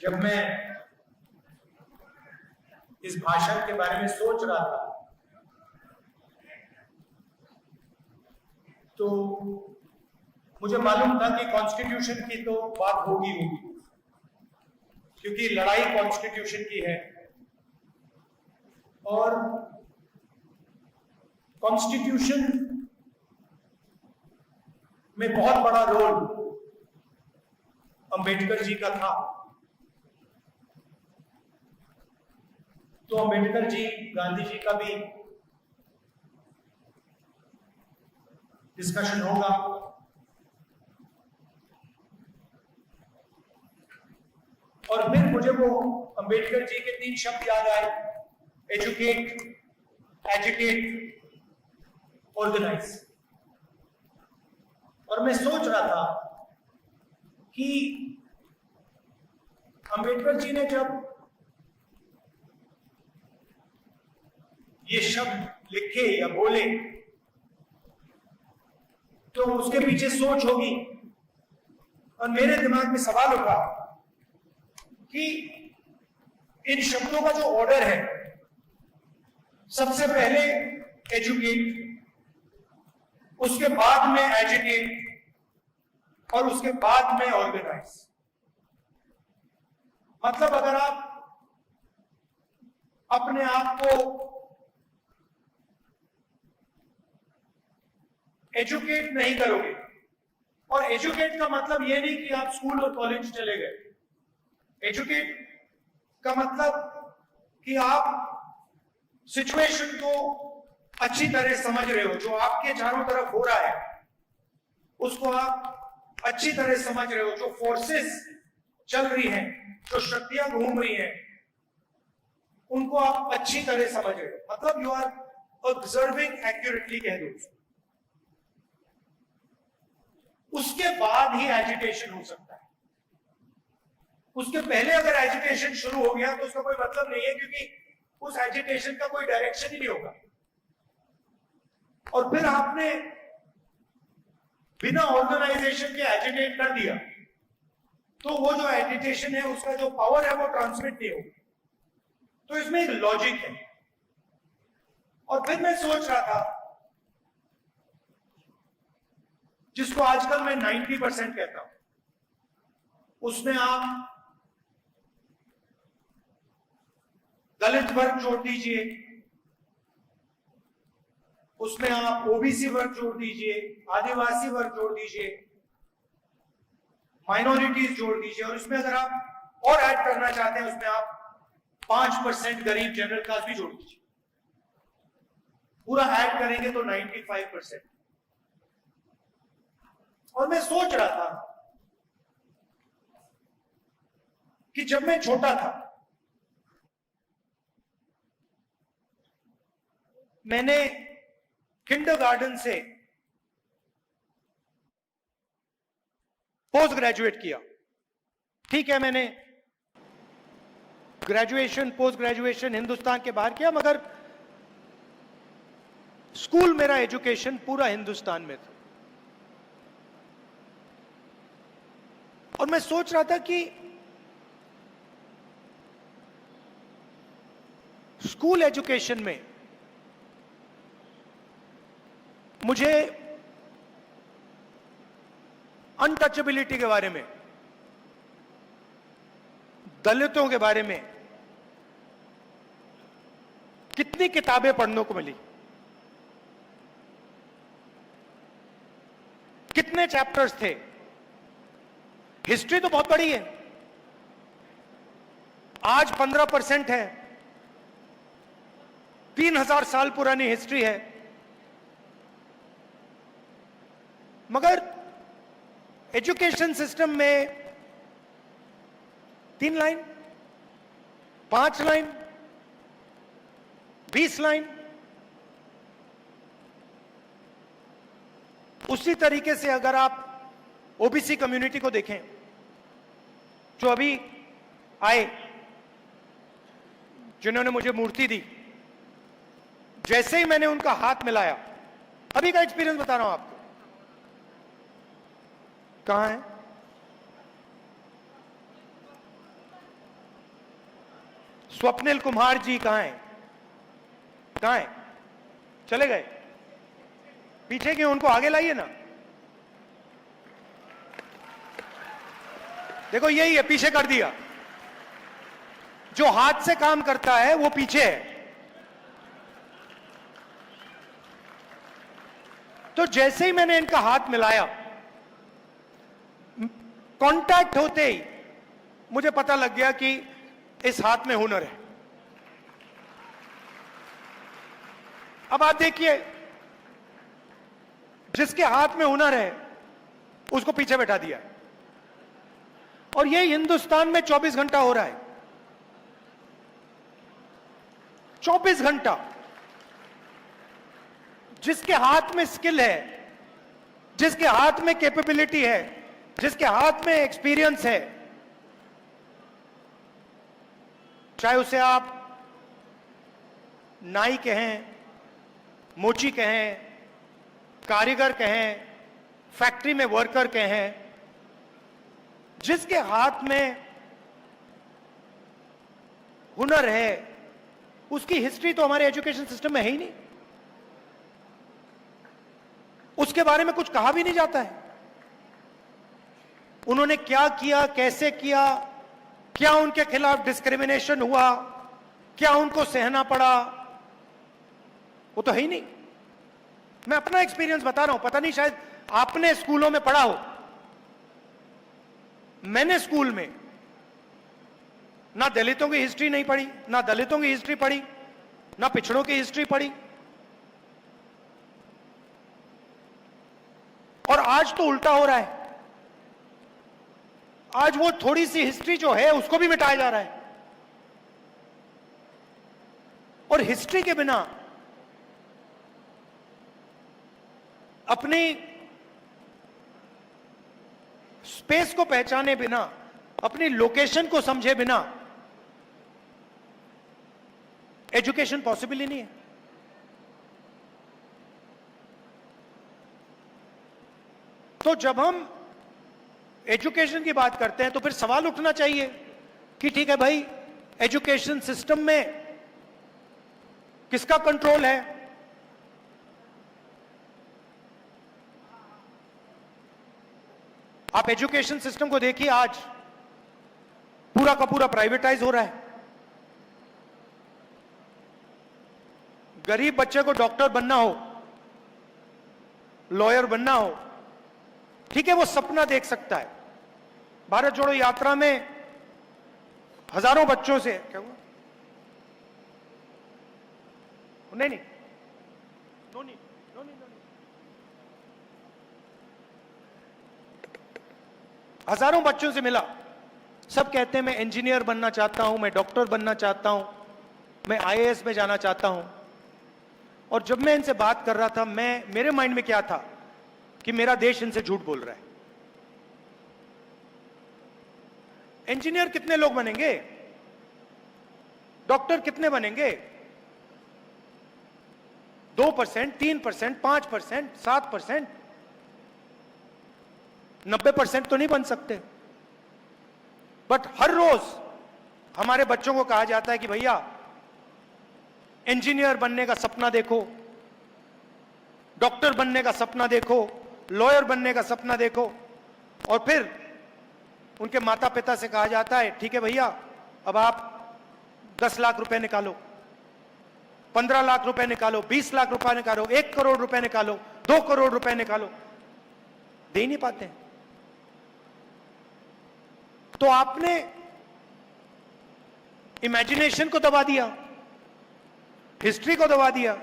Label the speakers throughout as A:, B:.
A: जब मैं इस भाषण के बारे में सोच रहा था तो मुझे मालूम था कि कॉन्स्टिट्यूशन की तो बात होगी क्योंकि लड़ाई कॉन्स्टिट्यूशन की है और कॉन्स्टिट्यूशन में बहुत बड़ा रोल अंबेडकर जी का था। तो अंबेडकर जी, गांधी जी का भी डिस्कशन होगा। और फिर मुझे वो अंबेडकर जी के 3 शब्द याद आए, एजुकेट, एजुकेट, ऑर्गेनाइज। और मैं सोच रहा था कि अंबेडकर जी ने जब ये शब्द लिखे या बोले तो उसके पीछे सोच होगी। और मेरे दिमाग में सवाल उठा कि इन शब्दों का जो ऑर्डर है, सबसे पहले एजुकेट, उसके बाद में एजुकेट और उसके बाद में ऑर्गेनाइज। मतलब अगर आप अपने आप को एजुकेट नहीं करोगे, और एजुकेट का मतलब यह नहीं कि आप स्कूल और कॉलेज चले गए। एजुकेट का मतलब कि आप सिचुएशन को अच्छी तरह समझ रहे हो, जो आपके चारों तरफ हो रहा है उसको आप अच्छी तरह समझ रहे हो, जो फोर्सेस चल रही हैं, जो शक्तियां घूम रही हैं, उनको आप अच्छी तरह समझ रहे हो। मतलब यू आर ऑब्जर्विंग एक्यूरेटली कह दो। उसके बाद ही एजुकेशन हो सकता है। उसके पहले अगर एजुकेशन शुरू हो गया तो उसका कोई मतलब नहीं है, क्योंकि उस एजुकेशन का कोई डायरेक्शन ही नहीं होगा। और फिर आपने बिना ऑर्गेनाइजेशन के एजुकेट कर दिया तो वो जो एजुकेशन है उसका जो पावर है वो ट्रांसमिट नहीं होगी। तो इसमें एक लॉजिक है। और फिर मैं सोच रहा था, जिसको आजकल मैं 90% कहता हूं, उसमें आप दलित वर्ग जोड़ दीजिए, उसमें आप ओबीसी वर्ग जोड़ दीजिए, आदिवासी वर्ग जोड़ दीजिए, माइनॉरिटीज जोड़ दीजिए, और उसमें अगर आप और ऐड करना चाहते हैं उसमें आप 5% गरीब जनरल क्लास भी जोड़ दीजिए। पूरा ऐड करेंगे तो 95%। और मैं सोच रहा था कि जब मैं छोटा था मैंने किंडरगार्टन से पोस्ट ग्रेजुएट किया। ठीक है, मैंने ग्रेजुएशन, पोस्ट ग्रेजुएशन हिंदुस्तान के बाहर किया, मगर स्कूल मेरा एजुकेशन पूरा हिंदुस्तान में था। और मैं सोच रहा था कि स्कूल एजुकेशन में मुझे अनटचेबिलिटी के बारे में, दलितों के बारे में कितनी किताबें पढ़ने को मिली, कितने चैप्टर्स थे। हिस्ट्री तो बहुत बड़ी है, आज 15% है, 3000 साल पुरानी हिस्ट्री है, मगर एजुकेशन सिस्टम में 3 लाइन, 5 लाइन, 20 लाइन। उसी तरीके से अगर आप ओबीसी कम्युनिटी को देखें, जो अभी आए, जिन्होंने मुझे मूर्ति दी, जैसे ही मैंने उनका हाथ मिलाया, अभी का एक्सपीरियंस बता रहा हूं आपको। कहां है? स्वप्निल कुमार जी कहां हैं? कहां हैं? चले गए? पीछे क्यों? उनको आगे लाइए ना। देखो यही है, पीछे कर दिया। जो हाथ से काम करता है वो पीछे है। तो जैसे ही मैंने इनका हाथ मिलाया, कांटेक्ट होते ही मुझे पता लग गया कि इस हाथ में हुनर है। अब आप देखिए, जिसके हाथ में हुनर है उसको पीछे बैठा दिया, और ये हिंदुस्तान में 24 घंटा हो रहा है। 24 घंटा। जिसके हाथ में स्किल है, जिसके हाथ में कैपेबिलिटी है, जिसके हाथ में एक्सपीरियंस है, चाहे उसे आप नाई कहें, मोची कहें, कारीगर कहें, फैक्ट्री में वर्कर कहें, जिसके हाथ में हुनर है उसकी हिस्ट्री तो हमारे एजुकेशन सिस्टम में है ही नहीं। उसके बारे में कुछ कहा भी नहीं जाता है। उन्होंने क्या किया, कैसे किया, क्या उनके खिलाफ डिस्क्रिमिनेशन हुआ, क्या उनको सहना पड़ा, वो तो है ही नहीं। मैं अपना एक्सपीरियंस बता रहा हूं, पता नहीं शायद आपने स्कूलों में पढ़ा हो। मैंने स्कूल में ना दलितों की हिस्ट्री नहीं पढ़ी, ना दलितों की हिस्ट्री पढ़ी, ना पिछड़ों की हिस्ट्री पढ़ी। और आज तो उल्टा हो रहा है। आज वो थोड़ी सी हिस्ट्री जो है उसको भी मिटाया जा रहा है। और हिस्ट्री के बिना, अपनी स्पेस को पहचाने बिना, अपनी लोकेशन को समझे बिना एजुकेशन पॉसिबल ही नहीं है। तो जब हम एजुकेशन की बात करते हैं तो फिर सवाल उठना चाहिए कि ठीक है भाई, एजुकेशन सिस्टम में किसका कंट्रोल है? आप एजुकेशन सिस्टम को देखिए, आज पूरा का पूरा प्राइवेटाइज हो रहा है। गरीब बच्चे को डॉक्टर बनना हो, लॉयर बनना हो, ठीक है, वो सपना देख सकता है। भारत जोड़ो यात्रा में हजारों बच्चों से, क्या हुआ? नहीं नहीं, नो नहीं, नो नहीं, नो नहीं। हजारों बच्चों से मिला, सब कहते हैं मैं इंजीनियर बनना चाहता हूं, मैं डॉक्टर बनना चाहता हूं, मैं आईएएस में जाना चाहता हूं। और जब मैं इनसे बात कर रहा था, मेरे माइंड में क्या था कि मेरा देश इनसे झूठ बोल रहा है। इंजीनियर कितने लोग बनेंगे? डॉक्टर कितने बनेंगे? 2%, 3%, 5%, 7%, 90% तो नहीं बन सकते। बट हर रोज हमारे बच्चों को कहा जाता है कि भैया इंजीनियर बनने का सपना देखो, डॉक्टर बनने का सपना देखो, लॉयर बनने का सपना देखो। और फिर उनके माता पिता से कहा जाता है ठीक है भैया, अब आप 10 लाख रुपए निकालो, 15 लाख रुपए निकालो, 20 लाख रुपए निकालो, 1 करोड़ रुपए निकालो, 2 करोड़ रुपए निकालो। दे नहीं पाते हैं। तो आपने इमेजिनेशन को दबा दिया, हिस्ट्री को दबा दिया,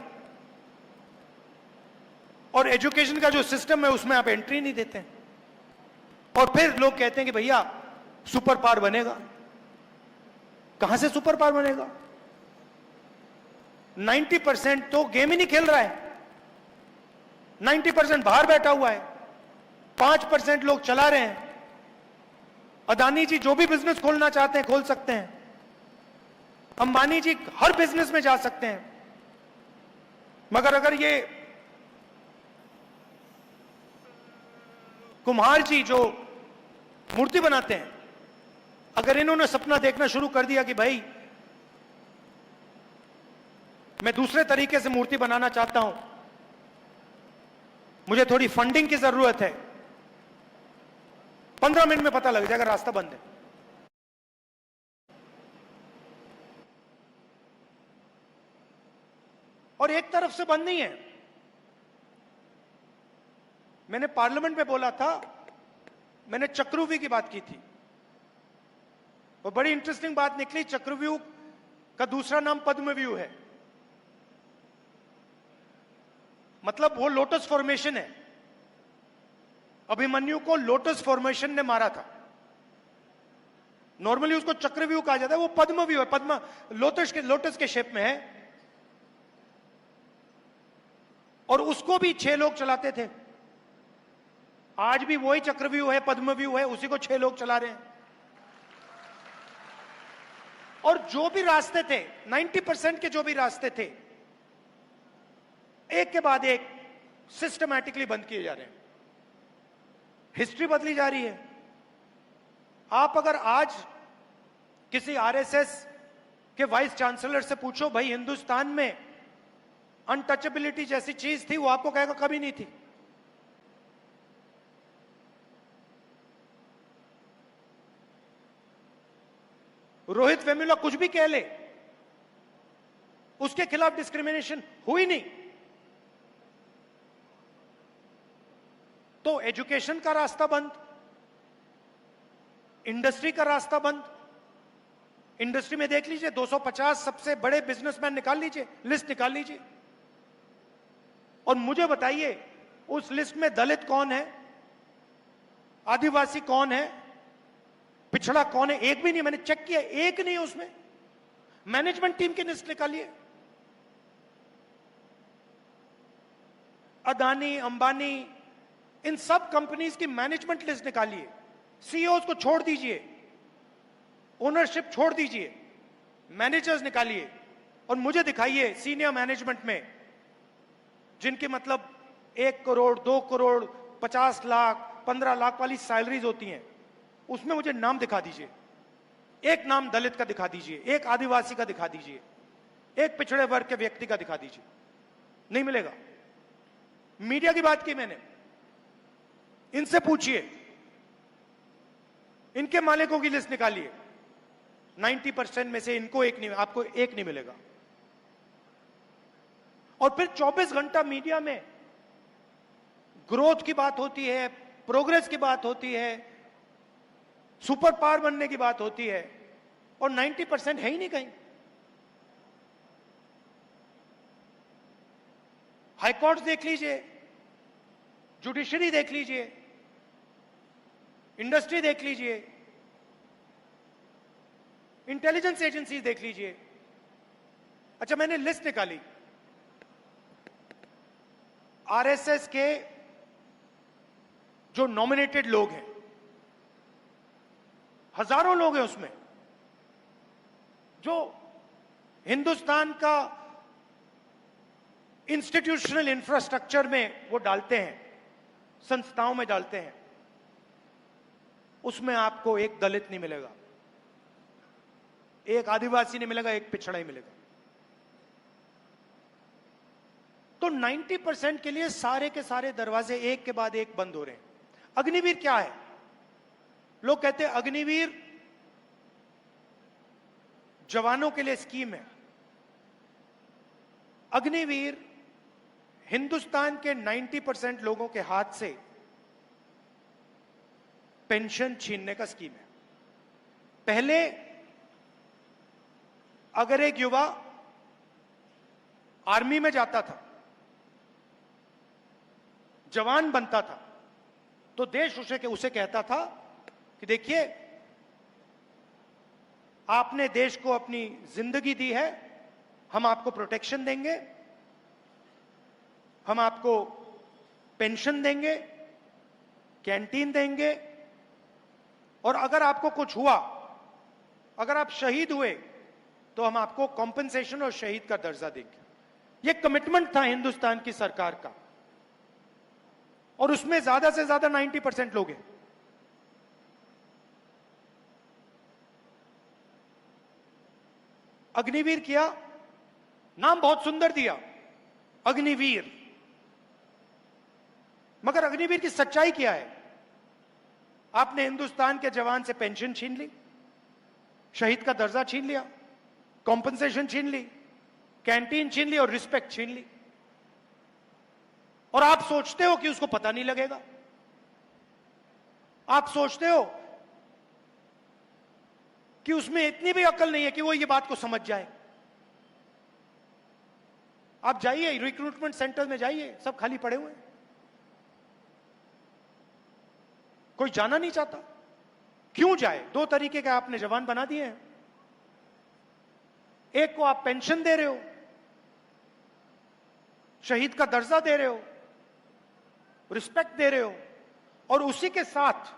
A: और एजुकेशन का जो सिस्टम है उसमें आप एंट्री नहीं देते। और फिर लोग कहते हैं कि भैया सुपर पावर बनेगा। कहां से सुपर पावर बनेगा? 90% तो गेम ही नहीं खेल रहा है, 90% बाहर बैठा हुआ है, 5% लोग चला रहे हैं। अदानी जी जो भी बिजनेस खोलना चाहते हैं खोल सकते हैं, अंबानी जी हर बिजनेस में जा सकते हैं। मगर अगर ये कुम्हार जी जो मूर्ति बनाते हैं, अगर इन्होंने सपना देखना शुरू कर दिया कि भाई मैं दूसरे तरीके से मूर्ति बनाना चाहता हूं, मुझे थोड़ी फंडिंग की जरूरत है, 15 मिनट में पता लग जाएगा रास्ता बंद है। और एक तरफ से बंद नहीं है। मैंने पार्लियामेंट में बोला था, मैंने चक्रव्यूह की बात की थी, और बड़ी इंटरेस्टिंग बात निकली, चक्रव्यूह का दूसरा नाम पद्मव्यूह है। मतलब वो लोटस फॉर्मेशन है। अभिमन्यु को लोटस फॉर्मेशन ने मारा था। नॉर्मली उसको चक्रव्यूह कहा जाता है, वो पद्मव्यूह है। पद्म लोटस के शेप में है, और उसको भी 6 लोग चलाते थे। आज भी वही चक्रव्यूह है, पद्मव्यूह है, उसी को 6 लोग चला रहे हैं। और जो भी रास्ते थे, 90% के जो भी रास्ते थे, एक के बाद एक सिस्टमैटिकली बंद किए जा रहे हैं। हिस्ट्री बदली जा रही है। आप अगर आज किसी आरएसएस के वाइस चांसलर से पूछो, भाई हिंदुस्तान में अनटचेबिलिटी जैसी चीज थी, वो आपको कहेगा कभी नहीं थी। रोहित वेमुला कुछ भी कह ले, उसके खिलाफ डिस्क्रिमिनेशन हुई नहीं। तो एजुकेशन का रास्ता बंद, इंडस्ट्री का रास्ता बंद। इंडस्ट्री में देख लीजिए, 250 सबसे बड़े बिजनेसमैन निकाल लीजिए, लिस्ट निकाल लीजिए, और मुझे बताइए उस लिस्ट में दलित कौन है, आदिवासी कौन है, पिछड़ा कौन है? एक भी नहीं। मैंने चेक किया, एक नहीं है उसमें। मैनेजमेंट टीम की लिस्ट निकालिए, अदानी, अंबानी, इन सब कंपनीज की मैनेजमेंट लिस्ट निकालिए। सीईओ को छोड़ दीजिए, ओनरशिप छोड़ दीजिए, मैनेजर्स निकालिए, और मुझे दिखाइए सीनियर मैनेजमेंट में जिनकी मतलब 1 करोड़, 2 करोड़, 50 लाख, 15 लाख वाली सैलरीज होती हैं, उसमें मुझे नाम दिखा दीजिए। एक नाम दलित का दिखा दीजिए, एक आदिवासी का दिखा दीजिए, एक पिछड़े वर्ग के व्यक्ति का दिखा दीजिए। नहीं मिलेगा। मीडिया की बात की मैंने, इनसे पूछिए, इनके मालिकों की लिस्ट निकालिए, 90% में से इनको एक नहीं, आपको एक नहीं मिलेगा। और फिर 24 घंटा मीडिया में ग्रोथ की बात होती है, प्रोग्रेस की बात होती है, सुपर पावर बनने की बात होती है, और 90% है ही नहीं कहीं। हाईकोर्ट देख लीजिए, जुडिशरी देख लीजिए, इंडस्ट्री देख लीजिए, इंटेलिजेंस एजेंसीज देख लीजिए। अच्छा, मैंने लिस्ट निकाली आरएसएस के जो नॉमिनेटेड लोग हैं, हजारों लोग हैं उसमें, जो हिंदुस्तान का इंस्टीट्यूशनल इंफ्रास्ट्रक्चर में वो डालते हैं, संस्थाओं में डालते हैं, उसमें आपको एक दलित नहीं मिलेगा, एक आदिवासी नहीं मिलेगा, एक पिछड़ा ही मिलेगा। तो 90% के लिए सारे के सारे दरवाजे एक के बाद एक बंद हो रहे हैं। अग्निवीर क्या है? लोग कहते हैं अग्निवीर जवानों के लिए स्कीम है। अग्निवीर हिंदुस्तान के 90% लोगों के हाथ से पेंशन छीनने का स्कीम है। पहले अगर एक युवा आर्मी में जाता था, जवान बनता था, तो देश उसे कहता था कि देखिए, आपने देश को अपनी जिंदगी दी है, हम आपको प्रोटेक्शन देंगे, हम आपको पेंशन देंगे, कैंटीन देंगे, और अगर आपको कुछ हुआ, अगर आप शहीद हुए, तो हम आपको कॉम्पेंसेशन और शहीद का दर्जा देंगे। यह कमिटमेंट था हिंदुस्तान की सरकार का, और उसमें ज्यादा से ज्यादा 90% लोग हैं। अग्निवीर किया, नाम बहुत सुंदर दिया, अग्निवीर। मगर अग्निवीर की सच्चाई क्या है? आपने हिंदुस्तान के जवान से पेंशन छीन ली, शहीद का दर्जा छीन लिया, कॉम्पनसेशन छीन ली, कैंटीन छीन ली और रिस्पेक्ट छीन ली। और आप सोचते हो कि उसको पता नहीं लगेगा। आप सोचते हो कि उसमें इतनी भी अकल नहीं है कि वो ये बात को समझ जाए। आप जाइए रिक्रूटमेंट सेंटर में, जाइए, सब खाली पड़े हुए हैं, कोई जाना नहीं चाहता। क्यों जाए? दो तरीके के आपने जवान बना दिए हैं। एक को आप पेंशन दे रहे हो, शहीद का दर्जा दे रहे हो, रिस्पेक्ट दे रहे हो, और उसी के साथ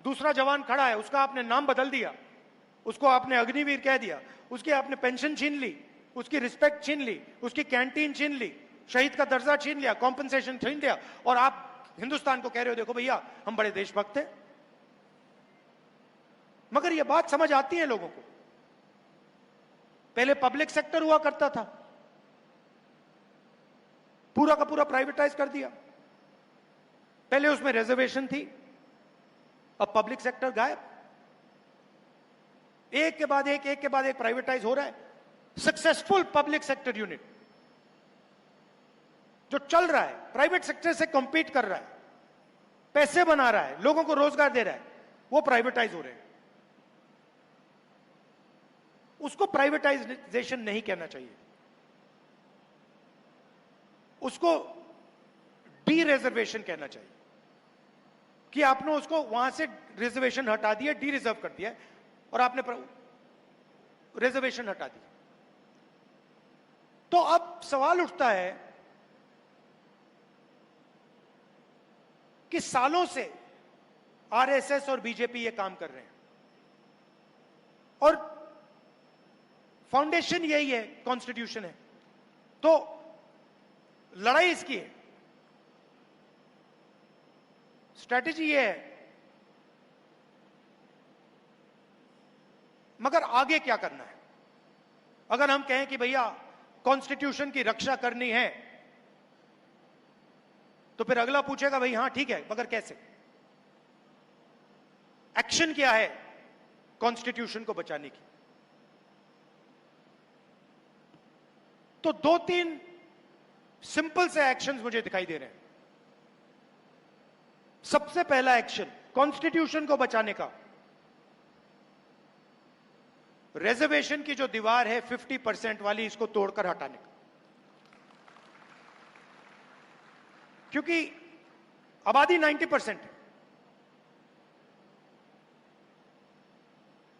A: दूसरा जवान खड़ा है, उसका आपने नाम बदल दिया, उसको आपने अग्निवीर कह दिया, उसकी आपने पेंशन छीन ली, उसकी रिस्पेक्ट छीन ली, उसकी कैंटीन छीन ली, शहीद का दर्जा छीन लिया, कॉम्पनसेशन छीन लिया, और आप हिंदुस्तान को कह रहे हो देखो भैया हम बड़े देशभक्त हैं। मगर यह बात समझ आती है लोगों को। पहले पब्लिक सेक्टर हुआ करता था, पूरा का पूरा प्राइवेटाइज कर दिया। पहले उसमें रिजर्वेशन थी, अब पब्लिक सेक्टर गायब। एक के बाद एक प्राइवेटाइज हो रहा है। सक्सेसफुल पब्लिक सेक्टर यूनिट जो चल रहा है, प्राइवेट सेक्टर से कंपीट कर रहा है, पैसे बना रहा है, लोगों को रोजगार दे रहा है, वो प्राइवेटाइज हो रहे हैं। उसको प्राइवेटाइजेशन नहीं कहना चाहिए, उसको डी रिजर्वेशन कहना चाहिए कि आपने उसको वहां से रिजर्वेशन हटा दिया, डी रिजर्व कर दिया और आपने रिजर्वेशन हटा दी। तो अब सवाल उठता है कि सालों से आरएसएस और बीजेपी ये काम कर रहे हैं और फाउंडेशन यही है, कॉन्स्टिट्यूशन है। तो लड़ाई इसकी है, स्ट्रैटेजी ये है। मगर आगे क्या करना है? अगर हम कहें कि भैया कॉन्स्टिट्यूशन की रक्षा करनी है, तो फिर अगला पूछेगा भाई हां ठीक है, मगर कैसे? एक्शन क्या है कॉन्स्टिट्यूशन को बचाने की? तो दो तीन सिंपल से एक्शंस मुझे दिखाई दे रहे हैं। सबसे पहला एक्शन कॉन्स्टिट्यूशन को बचाने का, रिजर्वेशन की जो दीवार है 50% वाली, इसको तोड़कर हटाने का। क्योंकि आबादी 90% है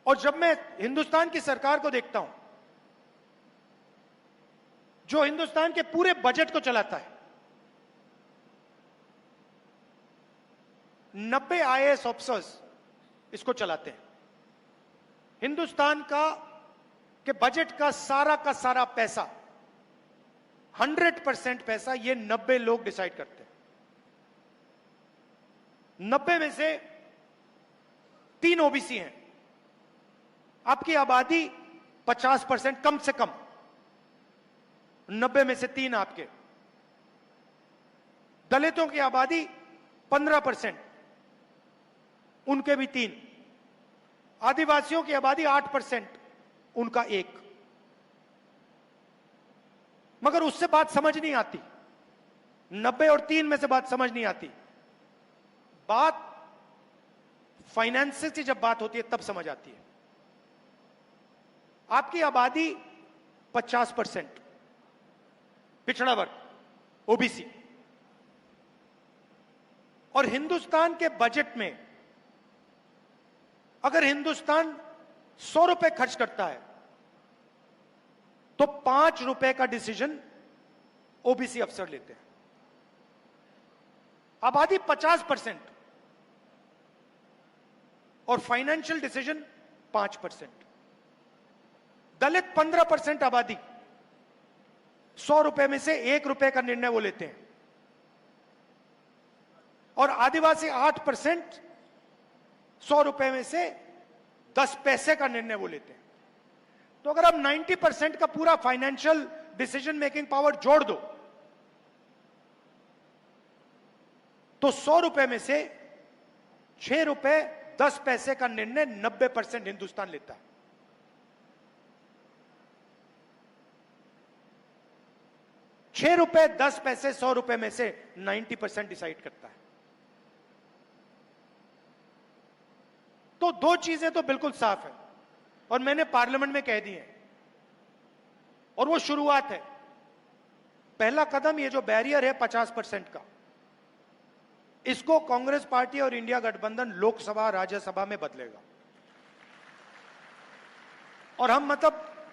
A: और जब मैं हिंदुस्तान की सरकार को देखता हूं जो हिंदुस्तान के पूरे बजट को चलाता है, 90 आईएएस ऑफिसर्स इसको चलाते हैं। हिंदुस्तान के बजट का सारा पैसा, 100% पैसा ये 90 लोग डिसाइड करते हैं। 90 में से 3 ओबीसी हैं। आपकी आबादी 50% कम से कम, 90 में से 3 आपके। दलितों की आबादी 15%, उनके भी 3। आदिवासियों की आबादी 8%, उनका 1। मगर उससे बात समझ नहीं आती, 90 और 3 में से बात समझ नहीं आती। बात फाइनेंस से जब बात होती है तब समझ आती है। आपकी आबादी 50%, पिछड़ा वर्ग, ओबीसी, और हिंदुस्तान के बजट में अगर हिंदुस्तान 100 रुपए खर्च करता है तो 5 रुपए का डिसीजन ओबीसी अफसर लेते हैं। आबादी 50% और फाइनेंशियल डिसीजन 5%। दलित 15% आबादी, 100 रुपए में से 1 रुपए का निर्णय वो लेते हैं। और आदिवासी 8%, 100 रुपए में से 10 पैसे का निर्णय वो लेते हैं। तो अगर आप 90% का पूरा फाइनेंशियल डिसीजन मेकिंग पावर जोड़ दो तो 100 रुपए में से 6 रुपए 10 पैसे का निर्णय 90% हिंदुस्तान लेता है। ₹6 100 रुपए में से 90% डिसाइड करता है। तो दो चीजें तो बिल्कुल साफ है और मैंने पार्लियामेंट में कह दी है और वो शुरुआत है। पहला कदम ये जो बैरियर है 50% का, इसको कांग्रेस पार्टी और इंडिया गठबंधन लोकसभा राज्यसभा में बदलेगा। और हम मतलब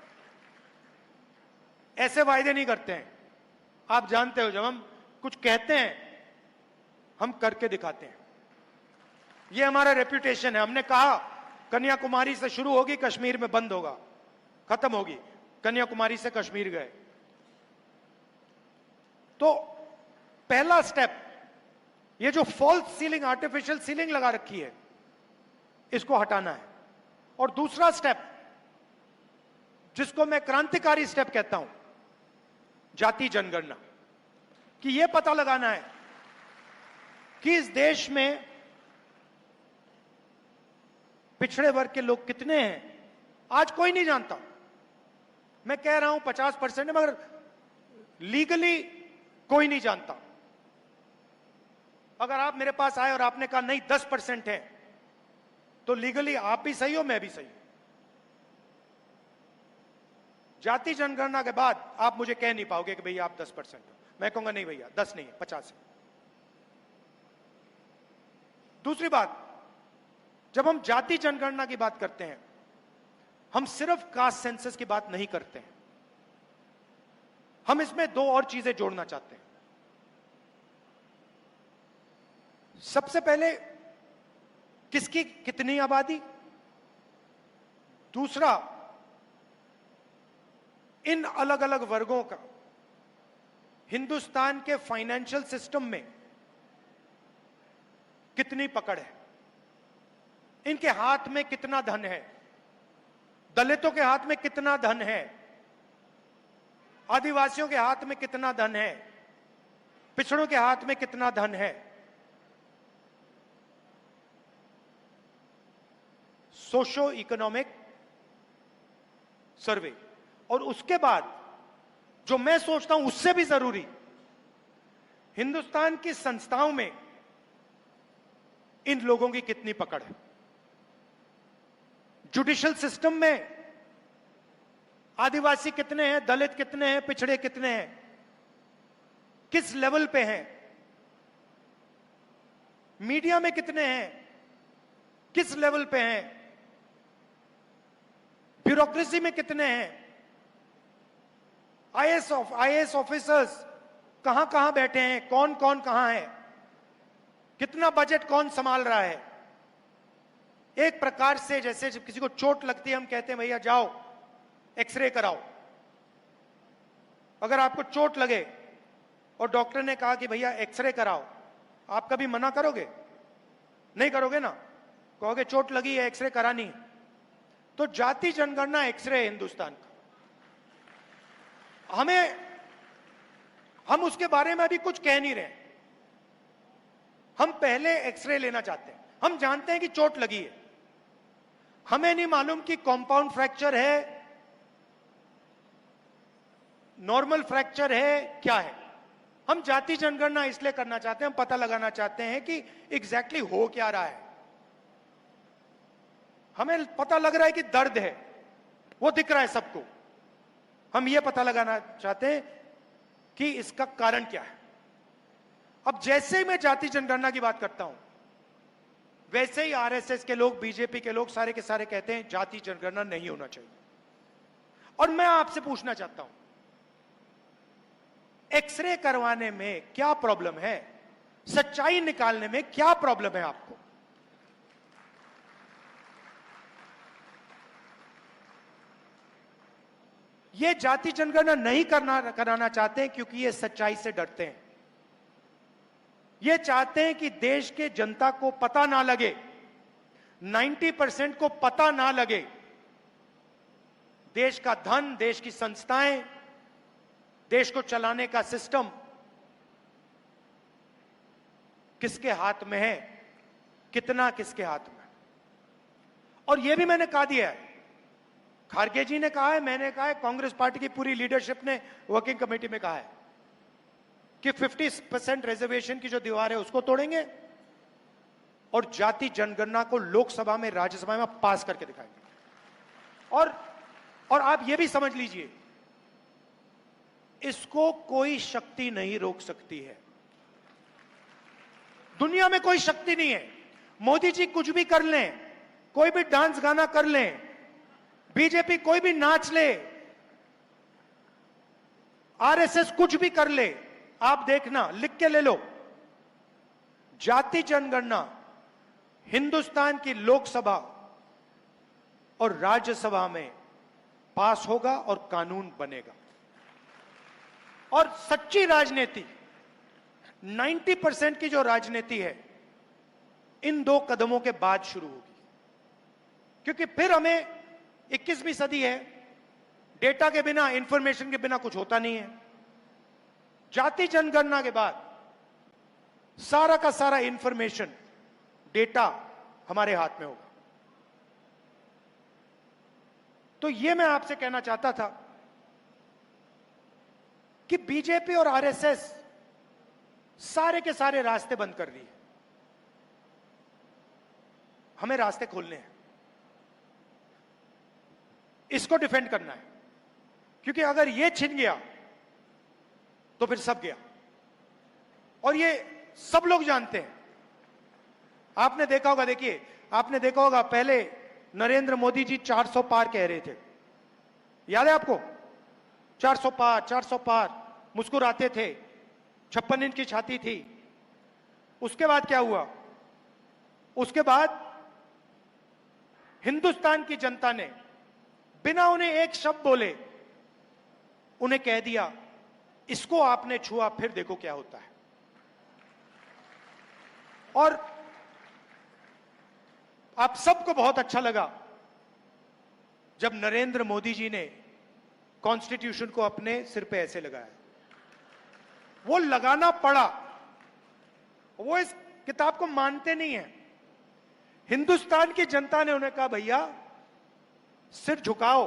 A: ऐसे वायदे नहीं करते हैं, आप जानते हो, जब हम कुछ कहते हैं हम करके दिखाते हैं। ये हमारा रेप्यूटेशन है। हमने कहा कन्याकुमारी से शुरू होगी, कश्मीर में बंद होगा, खत्म होगी। कन्याकुमारी से कश्मीर गए। तो पहला स्टेप, ये जो फॉल्स सीलिंग, आर्टिफिशियल सीलिंग लगा रखी है, इसको हटाना है। और दूसरा स्टेप, जिसको मैं क्रांतिकारी स्टेप कहता हूं, जाति जनगणना, कि यह पता लगाना है कि इस देश में पिछड़े वर्ग के लोग कितने हैं। आज कोई नहीं जानता। मैं कह रहा हूं 50% है, मगर लीगली कोई नहीं जानता। अगर आप मेरे पास आए और आपने कहा नहीं 10% है, तो लीगली आप भी सही हो, मैं भी सही हूं। जाति जनगणना के बाद आप मुझे कह नहीं पाओगे कि भैया आप 10% हो। मैं कहूंगा नहीं भैया 10 नहीं है, 50 है। दूसरी बात, जब हम जाति जनगणना की बात करते हैं, हम सिर्फ कास्ट सेंसस की बात नहीं करते हैं, हम इसमें दो और चीजें जोड़ना चाहते हैं। सबसे पहले, किसकी कितनी आबादी। दूसरा, इन अलग अलग वर्गों का हिंदुस्तान के फाइनेंशियल सिस्टम में कितनी पकड़ है, इनके हाथ में कितना धन है। दलितों के हाथ में कितना धन है, आदिवासियों के हाथ में कितना धन है, पिछड़ों के हाथ में कितना धन है। Socio economic survey. और उसके बाद जो मैं सोचता हूं उससे भी जरूरी, हिंदुस्तान की संस्थाओं में इन लोगों की कितनी पकड़ है। जुडिशियल सिस्टम में आदिवासी कितने हैं, दलित कितने हैं, पिछड़े कितने हैं, किस लेवल पे हैं। मीडिया में कितने हैं, किस लेवल पे हैं। ब्यूरोक्रेसी में कितने हैं। आईएएस ऑफिसर्स कहां कहां बैठे हैं, कौन कौन कहां है, कितना बजट कौन संभाल रहा है। एक प्रकार से जैसे जब किसी को चोट लगती है, हम कहते हैं भैया जाओ एक्सरे कराओ। अगर आपको चोट लगे और डॉक्टर ने कहा कि भैया एक्सरे कराओ, आप कभी मना करोगे? नहीं करोगे ना, कहोगे चोट लगी है, एक्सरे करानी है। तो जाति जनगणना एक्सरे है हिंदुस्तान का। हम उसके बारे में अभी कुछ कह नहीं रहे। हम पहले एक्सरे लेना चाहते हैं। हम जानते हैं कि चोट लगी है, हमें नहीं मालूम कि कॉम्पाउंड फ्रैक्चर है, नॉर्मल फ्रैक्चर है, क्या है। हम जाति जनगणना इसलिए करना चाहते हैं, हम पता लगाना चाहते हैं कि एग्जैक्टली हो क्या रहा है। हमें पता लग रहा है कि दर्द है, वो दिख रहा है सबको। हम ये पता लगाना चाहते हैं कि इसका कारण क्या है। अब जैसे ही मैं जाति जनगणना की बात करता हूं, वैसे ही आरएसएस के लोग, बीजेपी के लोग सारे के सारे कहते हैं जाति जनगणना नहीं होना चाहिए। और मैं आपसे पूछना चाहता हूं, एक्सरे करवाने में क्या प्रॉब्लम है? सच्चाई निकालने में क्या प्रॉब्लम है आपको? ये जाति जनगणना नहीं कराना चाहते हैं क्योंकि ये सच्चाई से डरते हैं। ये चाहते हैं कि देश के जनता को पता ना लगे, 90% को पता ना लगे, देश का धन, देश की संस्थाएं, देश को चलाने का सिस्टम किसके हाथ में है, कितना किसके हाथ में। और यह भी मैंने कहा दिया है, खारगे जी ने कहा है, मैंने कहा है, कांग्रेस पार्टी की पूरी लीडरशिप ने वर्किंग कमेटी में कहा है कि 50% रिजर्वेशन की जो दीवार है उसको तोड़ेंगे और जाति जनगणना को लोकसभा में, राज्यसभा में पास करके दिखाएंगे। और आप यह भी समझ लीजिए, इसको कोई शक्ति नहीं रोक सकती है, दुनिया में कोई शक्ति नहीं है। मोदी जी कुछ भी कर लें, कोई भी डांस गाना कर लें, बीजेपी कोई भी नाच ले, आरएसएस कुछ भी कर ले, आप देखना, लिख के ले लो, जाति जनगणना हिंदुस्तान की लोकसभा और राज्यसभा में पास होगा और कानून बनेगा। और सच्ची राजनीति, 90% की जो राजनीति है, इन 2 कदमों के बाद शुरू होगी। क्योंकि फिर हमें 21वीं सदी है, डेटा के बिना, इंफॉर्मेशन के बिना कुछ होता नहीं है। जाति जनगणना के बाद सारा का सारा इंफॉर्मेशन, डेटा हमारे हाथ में होगा। तो यह मैं आपसे कहना चाहता था कि बीजेपी और आरएसएस सारे के सारे रास्ते बंद कर दिए, हमें रास्ते खोलने हैं, इसको डिफेंड करना है। क्योंकि अगर यह छिन गया तो फिर सब गया, और ये सब लोग जानते हैं। आपने देखा होगा, देखिए, आपने देखा होगा, पहले नरेंद्र मोदी जी 400 पार कह रहे थे, याद है आपको? 400 पार, 400 पार, मुस्कुराते थे, 56 इंच की छाती थी। उसके बाद क्या हुआ? उसके बाद हिंदुस्तान की जनता ने बिना उन्हें एक शब्द बोले उन्हें कह दिया, इसको आपने छुआ, फिर देखो क्या होता है। और आप सबको बहुत अच्छा लगा जब नरेंद्र मोदी जी ने कॉन्स्टिट्यूशन को अपने सिर पे ऐसे लगाया। वो लगाना पड़ा, वो इस किताब को मानते नहीं है। हिंदुस्तान की जनता ने उन्हें कहा, भैया सिर झुकाओ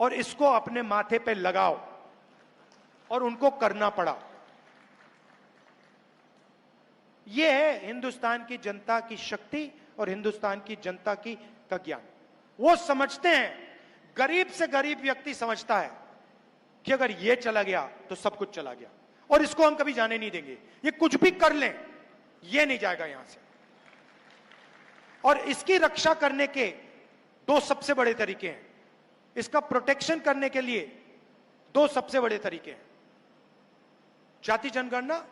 A: और इसको अपने माथे पे लगाओ, और उनको करना पड़ा। यह है हिंदुस्तान की जनता की शक्ति और हिंदुस्तान की जनता का ज्ञान। वो समझते हैं, गरीब से गरीब व्यक्ति समझता है कि अगर यह चला गया तो सब कुछ चला गया, और इसको हम कभी जाने नहीं देंगे। ये कुछ भी कर लें, यह नहीं जाएगा यहां से। और इसकी रक्षा करने के 2 सबसे बड़े तरीके हैं, इसका प्रोटेक्शन करने के लिए 2 सबसे बड़े तरीके हैं, जाति जनगणना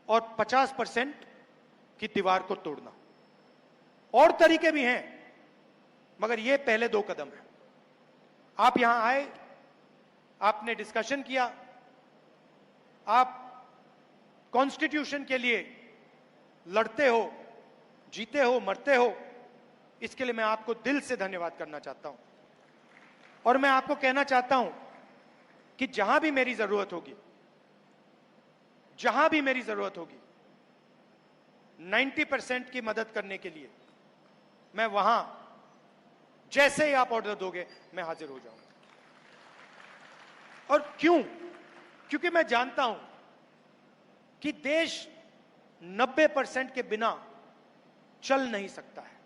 A: और 50% की दीवार को तोड़ना। और तरीके भी हैं, मगर ये पहले 2 कदम हैं। आप यहां आए, आपने डिस्कशन किया, आप कॉन्स्टिट्यूशन के लिए लड़ते हो, जीते हो, मरते हो, इसके लिए मैं आपको दिल से धन्यवाद करना चाहता हूं। और मैं आपको कहना चाहता हूं कि जहां भी मेरी जरूरत होगी, जहां भी मेरी जरूरत होगी, 90% की मदद करने के लिए मैं वहां, जैसे ही आप ऑर्डर दोगे, मैं हाजिर हो जाऊंगा। और क्यों? क्योंकि मैं जानता हूं कि देश 90% के बिना चल नहीं सकता है।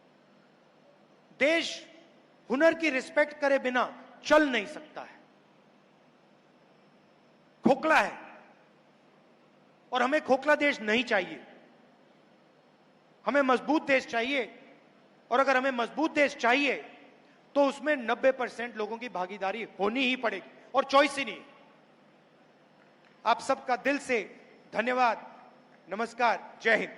A: देश हुनर की रिस्पेक्ट करे बिना चल नहीं सकता है, खोखला है, और हमें खोखला देश नहीं चाहिए। हमें मजबूत देश चाहिए, और अगर हमें मजबूत देश चाहिए तो उसमें 90% लोगों की भागीदारी होनी ही पड़ेगी, और चॉइस ही नहीं। आप सबका दिल से धन्यवाद, नमस्कार, जय हिंद।